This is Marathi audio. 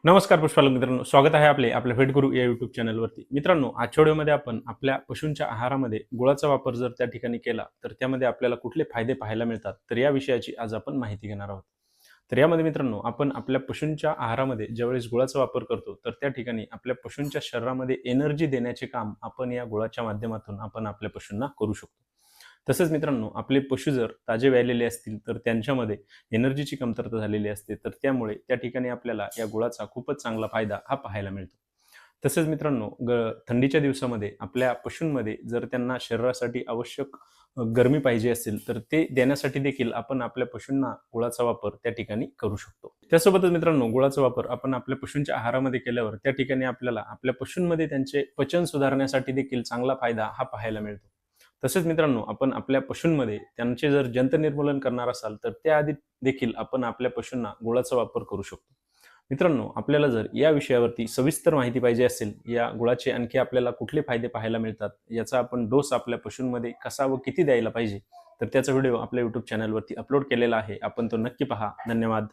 नमस्कार पुष्पालक मित्रांनो, स्वागत आहे आपल्या व्हेट गुरु या यूट्यूब चॅनलवरती. मित्रांनो, आजच्या व्हिडिओमध्ये आपण आपल्या पशूंच्या आहारामध्ये गुळाचा वापर जर त्या ठिकाणी केला तर त्यामध्ये आपल्याला कुठले फायदे पाहायला मिळतात, तर या विषयाची आज आपण माहिती घेणार आहोत. तर यामध्ये मित्रांनो, आपण आपल्या पशूंच्या आहारामध्ये ज्यावेळेस गुळाचा वापर करतो तर त्या ठिकाणी आपल्या पशूंच्या शरीरामध्ये एनर्जी देण्याचे काम आपण या गुळाच्या माध्यमातून आपण आपल्या पशूंना करू शकतो. तसंच मित्रांनो, आपले पशु जर ताजे व्यालेले असतील तर त्यांच्यामध्ये एनर्जीची कमतरता झालेली असते, तर त्यामुळे त्या ठिकाणी आपल्याला या गुळाचा खूपच चांगला फायदा हा पाहायला मिळतो. तसेच मित्रांनो, थंडीच्या दिवसामध्ये आपल्या पशूंमध्ये जर त्यांना शरीरासाठी आवश्यक गरमी पाहिजे असेल तर ते देण्यासाठी देखील आपण आपल्या पशूंना गुळाचा वापर त्या ठिकाणी करू शकतो. त्यासोबतच मित्रांनो, गुळाचा वापर आपण आपल्या पशूंच्या आहारामध्ये केल्यावर त्या ठिकाणी आपल्याला आपल्या पशूंमध्ये त्यांचे पचन सुधारण्यासाठी देखील चांगला फायदा हा पाहायला मिळतो. तसेच मित्रांनो, आपण आपल्या पशूंमध्ये त्यांचे जर जंत निर्मूलन करणार असाल तर त्याआधी देखील आपण आपल्या पशूंना गुळाचा वापर करू शकतो. मित्रांनो, आपल्याला जर या विषयावरती सविस्तर माहिती पाहिजे असेल, या गुळाचे आणखी आपल्याला कुठले फायदे पाहायला मिळतात, याचा आपण डोस आपल्या पशूंमध्ये कसा व किती द्यायला पाहिजे, तर त्याचा व्हिडिओ आपल्या यूट्यूब चॅनलवरती अपलोड केलेला आहे. आपण तो नक्की पहा. धन्यवाद.